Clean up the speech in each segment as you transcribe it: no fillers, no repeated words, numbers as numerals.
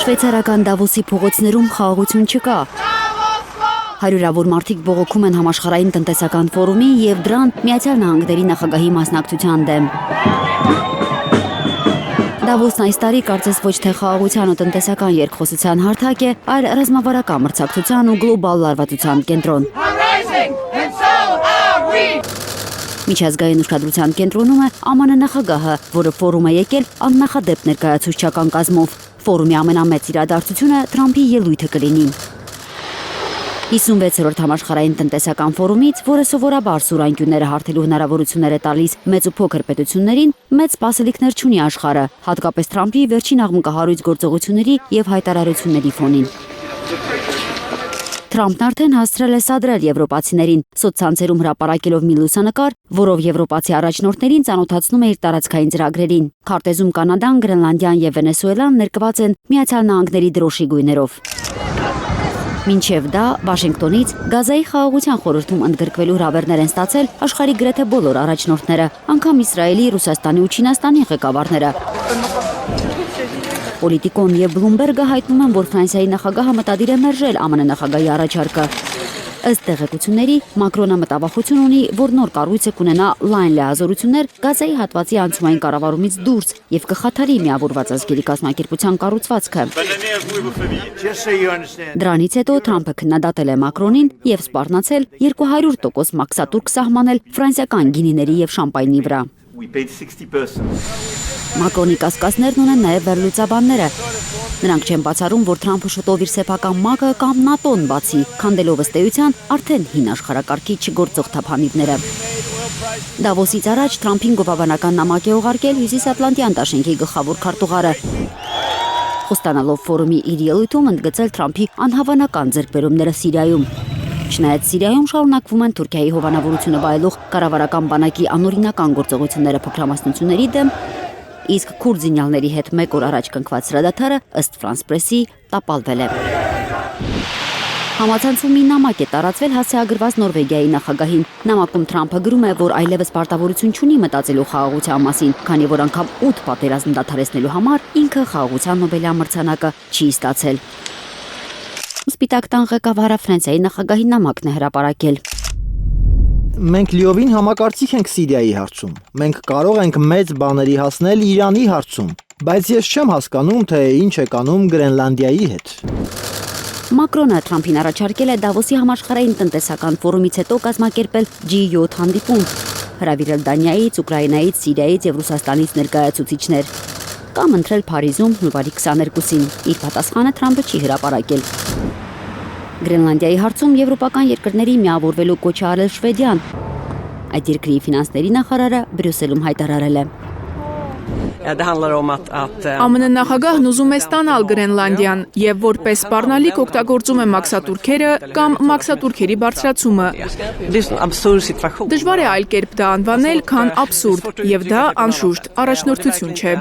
Շվեյցարական Դավոսի փողոցներում խաղաղություն չկա։ Հարյուրավոր մարդիկ բողոքում են համաշխարհային տնտեսական ֆորումի եւ դրան Միացյալ Նահանգների նախագահի մասնակցության դեմ։ Դավոսն այս տարի կարծես ոչ թե խաղաղության ու տնտեսական երկխոսության հարթակ է, այլ ռազմավարական մրցակցության ու գլոբալ լարվածության կենտրոն։ Միջազգային ուշադրության կենտրոնում է ԱՄՆ նախագահը, որը ֆորում է եկել աննախադեպ ներկայացուցչական կազմով։ Ֆորումի ամենամեծ իրադարձությունը Թրամփի ելույթը կլինի։ 56-րդ համաշխարհային տնտեսական ֆորումից, որը սովորաբար սուր անկյունները հարթելու հնարավորություններ է տալիս մեծ ու փոքր պետություններին, մեծ սպասելիքներ չունի աշխարհը, հատկապես Թրամփի վերջին աղմկահարույց գործողությունների եւ հայտարարությունների ֆոնին։ Թրամփն արդեն հասցրել է սադրել եվրոպացիներին, սոցցանցերում հրապարակելով մի լուսանկար, որով եվրոպացի առաջնորդներին ծանոթացնում է իր տարածքային ծրագրերին։ Քարտեզում Կանադան, Գրենլանդիան եւ Վենեսուելան ներկված են Միացյալ Նահանգների դրոշի գույներով։ Մինչև դա Վաշինգտոնից Գազայի խաղաղության խորհրդում ընդգրկվելու հրավերներ են ստացել աշխարհի գրեթե բոլոր առաջնորդները, անգամ Իսրայելի, Ռուսաստանի ու Չինաստանի ղեկավարները։ Պոլիտիկոն եւ Բլումբերգը հայտնում են, որ Ֆրանսիայի նախագահը մտադիր է մերժել ԱՄՆ նախագահի առաջարկը։ Ըստ տեղեկությունների, Մակրոնը մտավախություն ունի, որ նոր կառույցը կունենա լայն լիազորություններ Գազայի հատվածի անցումային կառավարումից դուրս եւ կխաթարի միավորված ազգերի կազմակերպության կառուցվածքը։ Դրանից հետո Թրամփը քննադատել է Մակրոնին եւ սպառնացել 200% մաքսատուրք սահմանել ֆրանսիական գինիների եւ շամպայնի վրա։ Մակրոնի կասկածներն ունեն նաև վերլուծաբանները։ Նրանք չեն բացառում, որ Թրամփը շուտով իր սեփական ՄԱԿ-ը կամ ՆԱՏՕ-ն բացի, քանդելով ըստ էության արդեն հին աշխարհակարգի չգործող թափանիվները։ Դավոսից առաջ Թրամփին գովաբանական նամակ է ուղարկել Հյուսիսատլանտյան դաշինքի գլխավոր քարտուղարը։ Խոստանալով ֆորումի իր ելույթում ընդգծել Թրամփի անհավանական ձեռքբերումները Սիրիայում։ Չնայած Սիրիայում շարունակվում են Թուրքիայի հովանավորությունը վայելող կառավարական բանակի անօրինական գործողությունները փոքրամասնությունների դեմ, իսկ քուրդ զինյալների հետ մեկ օր առաջ կնքված հրադադարը ըստ Ֆրանս Պրեսի տապալվել է։ Համացանցում մի նամակ է տարածվել հասցեագրված Նորվեգիայի նախագահին։ Նամակում Թրամփը գրում է, որ այլևս պարտավորություն չունի մտածելու խաղաղության մասին, քանի որ անգամ 8 պատերազմ դադարեցնելու համար ինքը խաղաղության Նոբելյան մրցանակը չի ստացել։ Սպիտակ տան ղեկավարը Ֆրանսիայի նախագահի նամակն է հրապարակել։ Մենք լիովին համակարծիք ենք Սիրիայի հարցում։ Մենք կարող ենք մեծ բաների հասնել Իրանի հարցում, բայց ես չեմ հասկանում, թե ինչ է կանում Գրենլանդիայի հետ։ Մակրոնը Թրամփին առաջարկել է Դավոսի համաշխարհային տնտեսական ֆորումից հետո կազմակերպել G7 հանդիպում, հրավիրել Դանիայից, Ուկրաինայից, Սիրիայից եւ Ռուսաստանից ներկայացուցիչներ, կամ ընտրել Փարիզում հունվարի 22-ին։ Իր պատասխանը Թրամփը չի հրապարակել։ Գրենլանդիայի հարցում եվրոպական երկրների միավորվելու կոչ է արել Շվեդիան։ Այդ երկրի ֆինանսների նախարարը Բրյուսելում հայտարարել է. ԱՄՆ նախագահն ուզում է ստանալ Գրենլանդիան եւ որպես սպառնալիք օգտագործում է մաքսատուրքերը կամ մաքսատուրքերի բարձրացումը։ Դժվար է այլ կերպ դա անվանել, քան աբսուրդ, եւ դա անշուշտ առաջնորդություն չէ։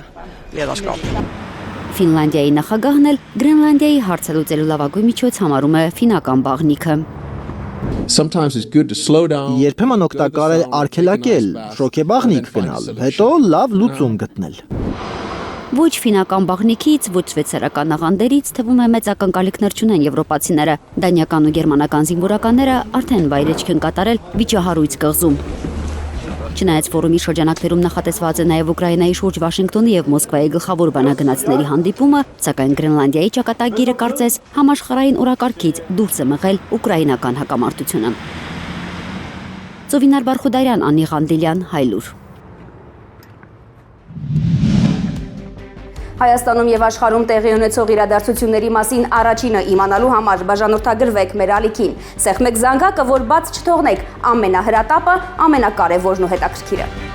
Ֆինլանդիայի նախագահն էլ Գրենլանդիայի հարցը լուծելու լավագույն միջոց համարում է ֆինական բաղնիքը։ Երբեմն օգտակար է արգելակել, շոկեբաղնիկ գնալ, հետո լավ լուծում գտնել։ Ոչ ֆինական բաղնիքից, ոչ շվեյցարական աղանդերից թվում է մեծ ակնկալիքներ չունեն եվրոպացիները։ Դանիական ու գերմանական զինվորականները արդեն վայրեջք են կատարել Վիճահարույց կղզում։ Չնայած ֆորումի շրջանակներում նախատեսված է նաև Ուկրաինայի շուրջ Վաշինգտոնի եւ Մոսկվայի գլխավոր բանագնացների հանդիպումը, սակայն Գրենլանդիայի ճակատագիրը կարծես համաշխարհային օրակարգից դուրս է մղել ուկրաինական հակամարտությունը։ Ծովինար Բարխուդարյան, Անի Ղանդիլյան, Հայլուր։ Հայաստանում եւ աշխարհում տեղի ունեցող իրադարձությունների մասին առաջինը իմանալու համար բաժանորդագրվեք մեր ալիքին։ Սեղմեք զանգակը, որ բաց չթողնեք ամենահրատապը, ամենակարևորն ու հետաքրքիրը։